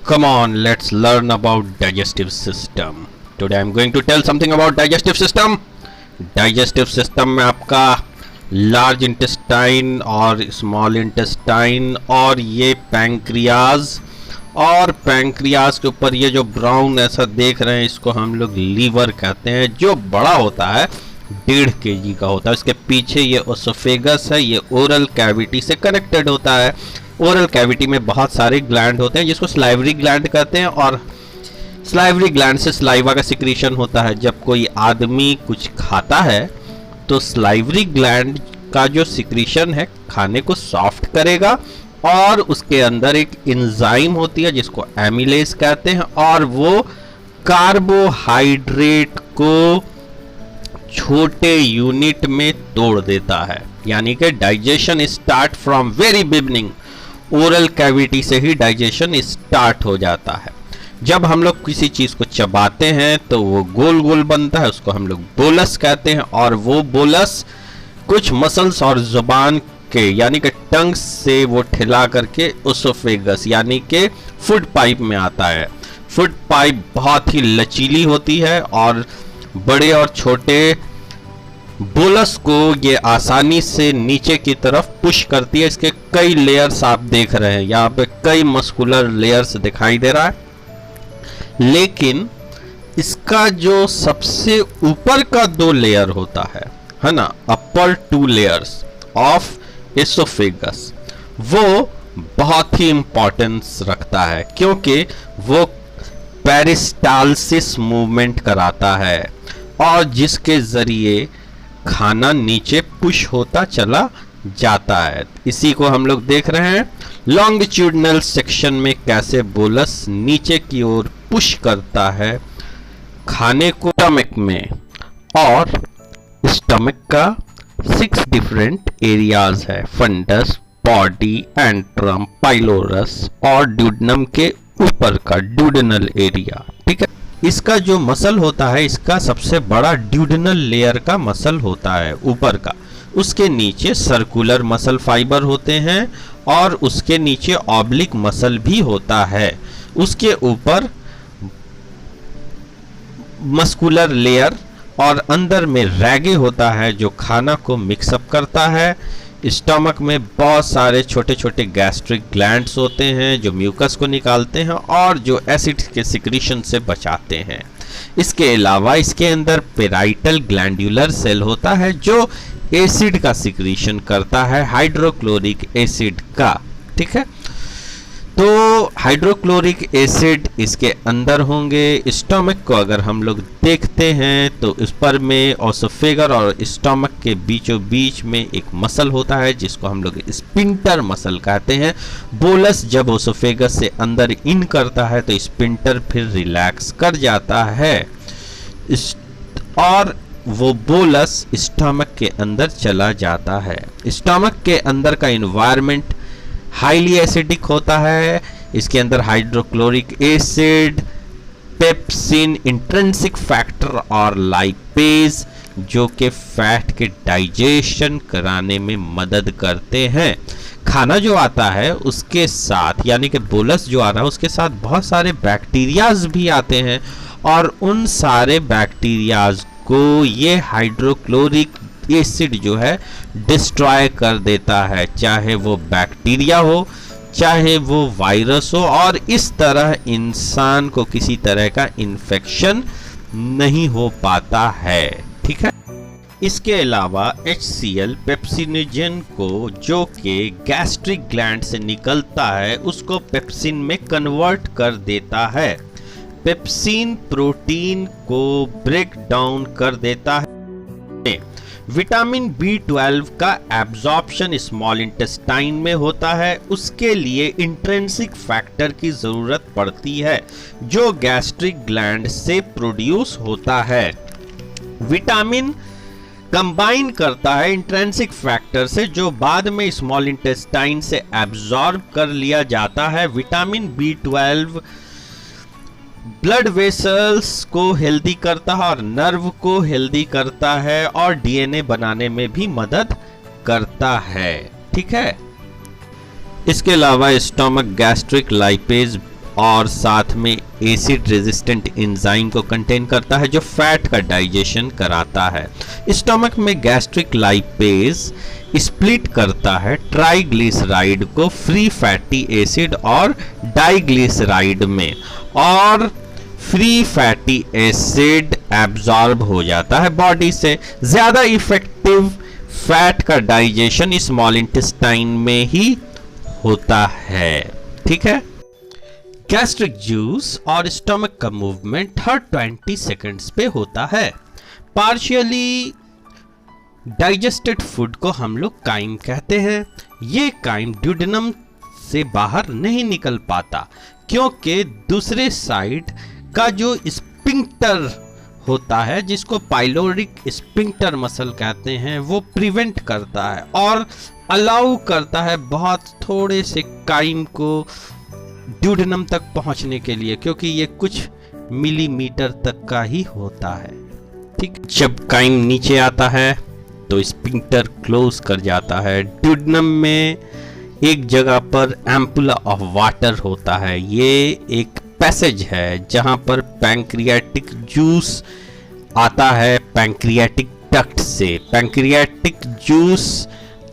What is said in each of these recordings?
Come on, let's learn about digestive system. Today I'm going to tell something about digestive system. Digestive system में आपका large intestine और small intestine और ये pancreas और pancreas के ऊपर ये जो ब्राउन ऐसा देख रहे हैं इसको हम लोग लीवर कहते हैं, जो बड़ा होता है 1.5 kg का होता है। इसके पीछे ये ओसोफेगस है, ये ओरल कैविटी से कनेक्टेड होता है। ओरल कैविटी में बहुत सारे ग्लैंड होते हैं जिसको स्लाइवरी ग्लैंड कहते हैं और स्लाइवरी ग्लैंड से स्लाइवा का सिक्रीशन होता है। जब कोई आदमी कुछ खाता है तो स्लाइवरी ग्लैंड का जो सिक्रीशन है खाने को सॉफ्ट करेगा और उसके अंदर एक एंजाइम होती है जिसको एमिलेज कहते हैं और वो कार्बोहाइड्रेट को छोटे यूनिट में तोड़ देता है। यानी कि digestion start from very beginning, oral cavity से ही डाइजेशन स्टार्ट हो जाता है। जब हम लोग किसी चीज को चबाते हैं तो वो गोल गोल बनता है, उसको हम लोग बोलस कहते हैं और वो बोलस कुछ मसल्स और जुबान के यानी कि टंग से वो ठिला करके ओसोफेगस यानी कि फूड पाइप में आता है। फूड पाइप बहुत ही लचीली होती है और बड़े और छोटे बोलस को ये आसानी से नीचे की तरफ पुश करती है। इसके कई लेयर्स आप देख रहे हैं, यहाँ पे कई मस्कुलर लेयर्स दिखाई दे रहा है, लेकिन इसका जो सबसे ऊपर का 2 लेयर होता है ना, अपर 2 लेयर्स ऑफ एसोफेगस, वो बहुत ही इंपॉर्टेंस रखता है क्योंकि वो पेरिस्टालसिस मूवमेंट कराता है और जिसके जरिए खाना नीचे पुश होता चला जाता है। इसी को हम लोग देख रहे हैं लॉन्गिट्यूडनल सेक्शन में कैसे बोलस नीचे की ओर पुश करता है खाने को स्टमक में। और स्टमक का 6 डिफरेंट एरियाज है, फंडस, बॉडी, एंट्रम, पाइलोरस और ड्यूडनम के ऊपर का ड्यूडेनल एरिया। ठीक है, इसका जो मसल होता है इसका सबसे बड़ा ड्यूडेनल लेयर का मसल होता है ऊपर का, उसके नीचे सर्कुलर मसल फाइबर होते हैं और उसके नीचे ऑब्लिक मसल भी होता है, उसके ऊपर मस्कुलर लेयर और अंदर में रैगे होता है जो खाना को मिक्सअप करता है। स्टमक में बहुत सारे छोटे छोटे गैस्ट्रिक ग्लैंड्स होते हैं जो म्यूकस को निकालते हैं और जो एसिड के सिक्रीशन से बचाते हैं। इसके अलावा इसके अंदर पेराइटल ग्लैंडुलर सेल होता है जो एसिड का सिक्रीशन करता है, हाइड्रोक्लोरिक एसिड का। ठीक है, तो हाइड्रोक्लोरिक एसिड इसके अंदर होंगे। स्टमक को अगर हम लोग देखते हैं तो इस पर में ओसोफेगर और स्टमक के बीचों बीच में एक मसल होता है जिसको हम लोग स्पिंटर मसल कहते हैं। बोलस जब ओसोफेगस से अंदर इन करता है तो स्पिंटर फिर रिलैक्स कर जाता है और वो बोलस स्टमक के अंदर चला जाता है। स्टमक के अंदर का एनवायरनमेंट हाईली एसिडिक होता है, इसके अंदर hydrochloric acid, pepsin, intrinsic factor और लाइपेज जो कि फैट के डाइजेशन कराने में मदद करते हैं। खाना जो आता है उसके साथ यानी कि बोलस जो आ रहा है उसके साथ बहुत सारे बैक्टीरियाज भी आते हैं और उन सारे बैक्टीरियाज को ये हाइड्रोक्लोरिक एसिड जो है डिस्ट्रॉय कर देता है, चाहे वो बैक्टीरिया हो चाहे वो वायरस हो, और इस तरह इंसान को किसी तरह का इन्फेक्शन नहीं हो पाता है। ठीक है, इसके अलावा HCl पेप्सिनोजेन को जो कि गैस्ट्रिक ग्लैंड से निकलता है उसको पेप्सिन में कन्वर्ट कर देता है। पेप्सिन प्रोटीन को ब्रेक डाउन कर देता है। विटामिन B12 का एब्जॉर्प्शन स्मॉल इंटेस्टाइन में होता है, उसके लिए इंट्रिंसिक फैक्टर की जरूरत पड़ती है जो गैस्ट्रिक ग्लैंड से प्रोड्यूस होता है। विटामिन कंबाइन करता है इंट्रिंसिक फैक्टर से जो बाद में स्मॉल इंटेस्टाइन से एब्जॉर्ब कर लिया जाता है। विटामिन B12 ब्लड वेसल्स को हेल्दी करता है और नर्व को हेल्दी करता है और डीएनए बनाने में भी मदद करता है। ठीक है, इसके अलावा स्टमक गैस्ट्रिक लाइपेज और साथ में एसिड रेजिस्टेंट एंजाइम को कंटेन करता है जो फैट का डाइजेशन कराता है। स्टमक में गैस्ट्रिक लाइपेज स्प्लिट करता है ट्राइग्लिसराइड को फ्री फैटी एसिड और डाइग्लिसराइड में, और फ्री फैटी एसिड एब्जॉर्ब हो जाता है बॉडी से। ज्यादा इफेक्टिव फैट का डाइजेशन स्मॉल इंटेस्टाइन में ही होता है। ठीक है। गैस्ट्रिक जूस और स्टमक का मूवमेंट हर 20 सेकंड्स पे होता है। पार्शियली डाइजेस्टेड फूड को हम लोग काइम कहते हैं। ये काइम ड्यूडेनम से बाहर नहीं निकल पाता क्योंकि दूसरे साइड का जो स्पिंक्टर होता है, जिसको पाइलोरिक स्पिंक्टर मसल कहते हैं, वो प्रिवेंट करता है और अलाउ करता है बहुत थोड़े से काइम को ड्यूडेनम तक पहुंचने के लिए, क्योंकि ये कुछ मिलीमीटर तक का ही होता है। ठीक, जब काइम नीचे आता है तो स्पिंक्टर क्लोज कर जाता है। ड्यूडेनम में एक जगह पर एम्पुला ऑफ वाटर होता है। ये एक पैसेज है जहां पर पैंक्रियाटिक जूस आता है पैंक्रियाटिक डक्ट से। पैंक्रियाटिक जूस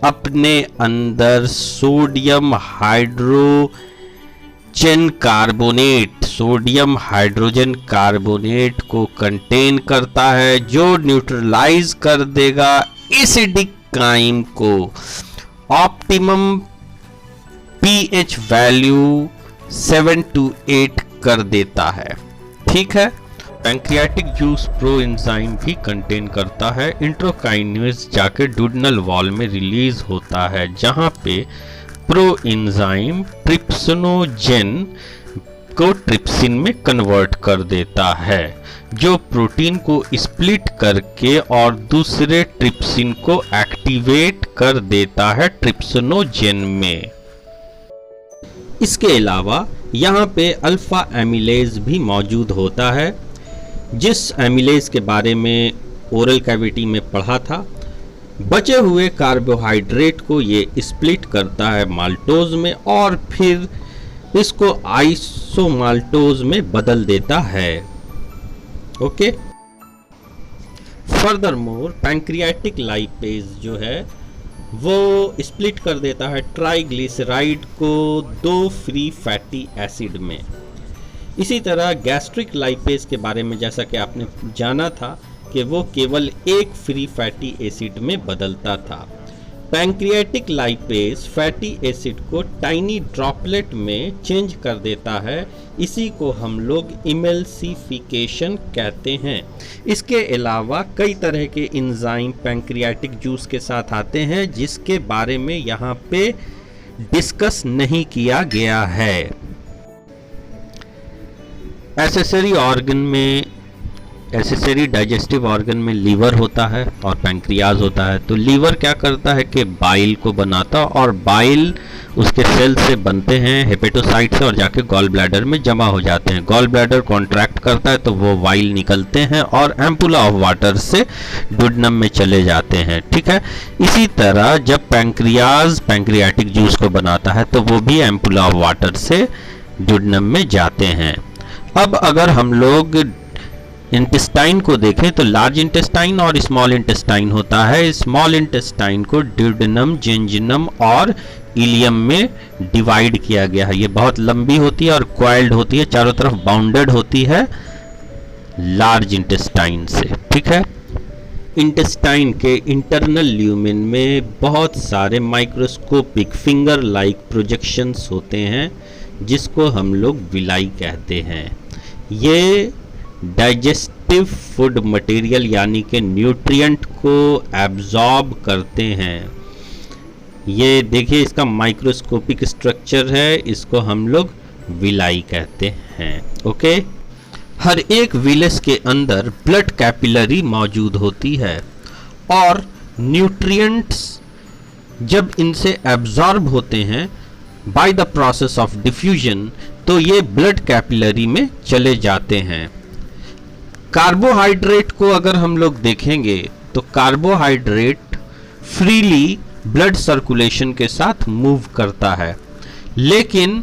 अपने अंदर सोडियम हाइड्रोजन कार्बोनेट को कंटेन करता है जो न्यूट्रलाइज कर देगा एसिडिक काइम को। ऑप्टिमम पीएच वैल्यू 7 to 8 कर देता है। ठीक है। पैंक्रियाटिक जूस प्रो एंजाइम भी कंटेन करता है। इंट्रोकाइनेज जाके ड्यूडेनल वॉल में रिलीज होता है जहां पे प्रो एंजाइम ट्रिप्सिनोजेन को ट्रिप्सिन में कन्वर्ट कर देता है, जो प्रोटीन को स्प्लिट करके और दूसरे ट्रिप्सिन को एक्टिवेट कर देता है ट्रिप्सिनोजेन में। इसके अलावा यहाँ पे अल्फा एमिलेज भी मौजूद होता है, जिस एमिलेज के बारे में ओरल कैविटी में पढ़ा था। बचे हुए कार्बोहाइड्रेट को ये स्प्लिट करता है माल्टोज में और फिर इसको आइसोमाल्टोज में बदल देता है। ओके। फर्दरमोर पैंक्रियाटिक लाइपेज जो है वो स्प्लिट कर देता है ट्राइग्लिसराइड को 2 फ्री फैटी एसिड में। इसी तरह गैस्ट्रिक लाइपेज के बारे में जैसा कि आपने जाना था कि वो केवल 1 फ्री फैटी एसिड में बदलता था। पैंक्रियाटिक लाइपेज फैटी एसिड को टाइनी ड्रॉपलेट में चेंज कर देता है। इसी को हम लोग इमल्सिफिकेशन कहते हैं। इसके अलावा कई तरह के एंजाइम पैंक्रियाटिक जूस के साथ आते हैं जिसके बारे में यहाँ पे डिस्कस नहीं किया गया है। एसेसरी डाइजेस्टिव ऑर्गन में लीवर होता है और पैंक्रियाज होता है। तो लीवर क्या करता है कि बाइल को बनाता और बाइल उसके सेल से बनते हैं हेपेटोसाइट से और जाके गॉल ब्लैडर में जमा हो जाते हैं। गॉल ब्लैडर कॉन्ट्रैक्ट करता है तो वो वाइल निकलते हैं और एम्पुला ऑफ वाटर से ड्यूडेनम में चले जाते हैं। ठीक है। इसी तरह जब पैंक्रियाज पैंक्रियाटिक जूस को बनाता है तो वो भी एम्पुला ऑफ वाटर से ड्यूडेनम में जाते हैं। अब अगर हम लोग इंटेस्टाइन को देखें तो लार्ज इंटेस्टाइन और स्मॉल इंटेस्टाइन होता है। स्मॉल इंटेस्टाइन को ड्यूडेनम, जेंजिनम और इलियम में डिवाइड किया गया है। ये बहुत लंबी होती है और क्वाइल्ड होती है, चारों तरफ बाउंडेड होती है लार्ज इंटेस्टाइन से। ठीक है। इंटेस्टाइन के इंटरनल ल्यूमेन में बहुत सारे माइक्रोस्कोपिक फिंगर लाइक प्रोजेक्शंस होते हैं जिसको हम लोग विलाई कहते हैं। ये डाइजेस्टिव फूड मटेरियल यानी कि न्यूट्रिएंट को एब्जॉर्ब करते हैं। ये देखिए इसका माइक्रोस्कोपिक स्ट्रक्चर है, इसको हम लोग विलाई कहते हैं। ओके। हर एक विलेस के अंदर ब्लड कैपिलरी मौजूद होती है और न्यूट्रिएंट्स जब इनसे एब्जॉर्ब होते हैं by the process of diffusion तो ये ब्लड कैपिलरी में चले जाते हैं। कार्बोहाइड्रेट को अगर हम लोग देखेंगे तो कार्बोहाइड्रेट फ्रीली ब्लड सर्कुलेशन के साथ मूव करता है, लेकिन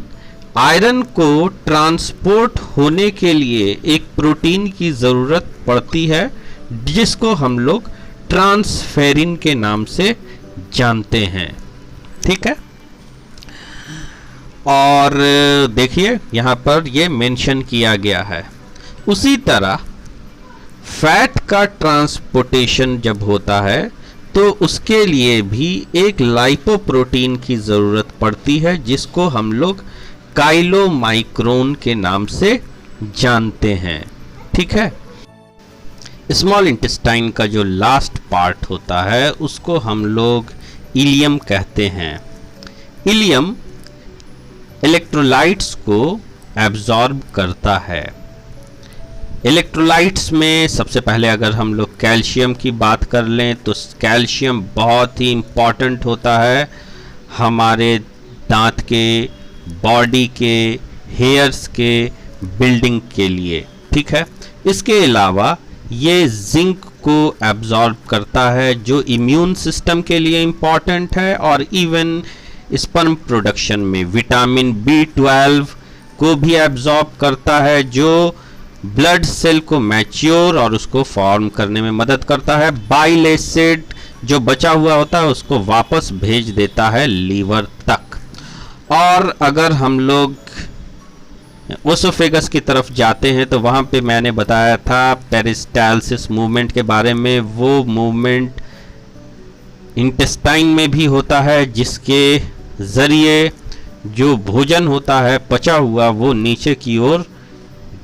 आयरन को ट्रांसपोर्ट होने के लिए एक प्रोटीन की जरूरत पड़ती है जिसको हम लोग ट्रांसफेरिन के नाम से जानते हैं। ठीक है, और देखिए यहां पर ये मेंशन किया गया है। उसी तरह फैट का ट्रांसपोर्टेशन जब होता है तो उसके लिए भी एक लाइपोप्रोटीन की जरूरत पड़ती है जिसको हम लोग काइलोमाइक्रोन के नाम से जानते हैं। ठीक है, स्मॉल इंटेस्टाइन का जो लास्ट पार्ट होता है उसको हम लोग इलियम कहते हैं। इलियम इलेक्ट्रोलाइट्स को एब्जॉर्ब करता है। इलेक्ट्रोलाइट्स में सबसे पहले अगर हम लोग कैल्शियम की बात कर लें तो कैल्शियम बहुत ही इम्पॉर्टेंट होता है हमारे दांत के, बॉडी के, हेयर्स के बिल्डिंग के लिए। ठीक है, इसके अलावा ये जिंक को एब्जॉर्ब करता है जो इम्यून सिस्टम के लिए इम्पॉर्टेंट है, और इवन स्पर्म प्रोडक्शन में विटामिन B12 को भी एब्जॉर्ब करता है जो ब्लड सेल को मैच्योर और उसको फॉर्म करने में मदद करता है। बाइल एसिड जो बचा हुआ होता है उसको वापस भेज देता है लीवर तक। और अगर हम लोग ओसोफेगस की तरफ जाते हैं तो वहां पे मैंने बताया था पेरिस्टाल्सिस मूवमेंट के बारे में। वो मूवमेंट इंटेस्टाइन में भी होता है जिसके जरिए जो भोजन होता है पचा हुआ वो नीचे की ओर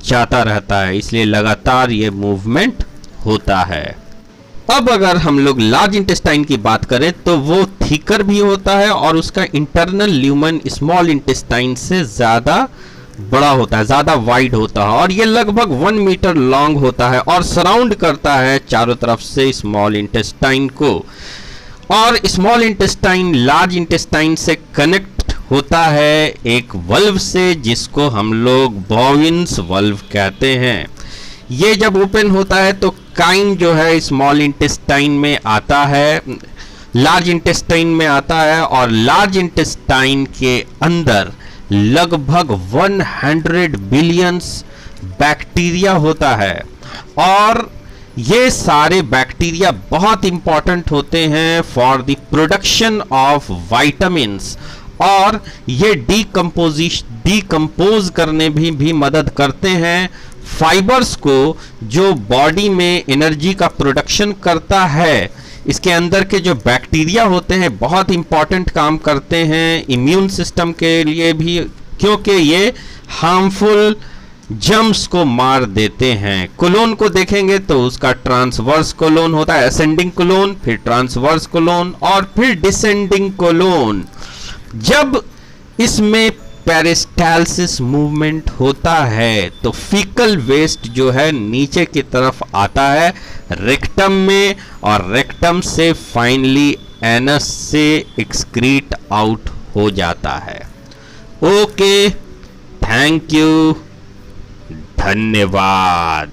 जाता रहता है, इसलिए लगातार ये मूवमेंट होता है। अब अगर हम लोग लार्ज इंटेस्टाइन की बात करें तो वो थिकर भी होता है और उसका इंटरनल ल्यूमन स्मॉल इंटेस्टाइन से ज्यादा बड़ा होता है, ज्यादा वाइड होता है, और ये लगभग 1 मीटर लॉन्ग होता है और सराउंड करता है चारों तरफ से स्मॉल इंटेस्टाइन को। और स्मॉल इंटेस्टाइन लार्ज इंटेस्टाइन से कनेक्ट होता है एक वल्व से जिसको हम लोग बॉविन्स वल्व कहते हैं। ये जब ओपन होता है तो काइन जो है स्मॉल इंटेस्टाइन में आता है, लार्ज इंटेस्टाइन में आता है, और लार्ज इंटेस्टाइन के अंदर लगभग 100 बिलियंस बैक्टीरिया होता है। और ये सारे बैक्टीरिया बहुत इंपॉर्टेंट होते हैं for the production of vitamins, और ये डीकंपोज करने भी मदद करते हैं फाइबर्स को जो बॉडी में एनर्जी का प्रोडक्शन करता है। इसके अंदर के जो बैक्टीरिया होते हैं बहुत इंपॉर्टेंट काम करते हैं इम्यून सिस्टम के लिए भी, क्योंकि ये हार्मफुल जम्स को मार देते हैं। कोलोन को देखेंगे तो उसका ट्रांसवर्स कोलोन होता है, असेंडिंग कोलोन, फिर ट्रांसवर्स कोलोन और फिर डिसेंडिंग कोलोन। जब इसमें पेरिस्टाल्सिस मूवमेंट होता है तो फीकल वेस्ट जो है नीचे की तरफ आता है रेक्टम में, और रेक्टम से फाइनली एनस से एक्सक्रीट आउट हो जाता है। ओके, थैंक यू, धन्यवाद।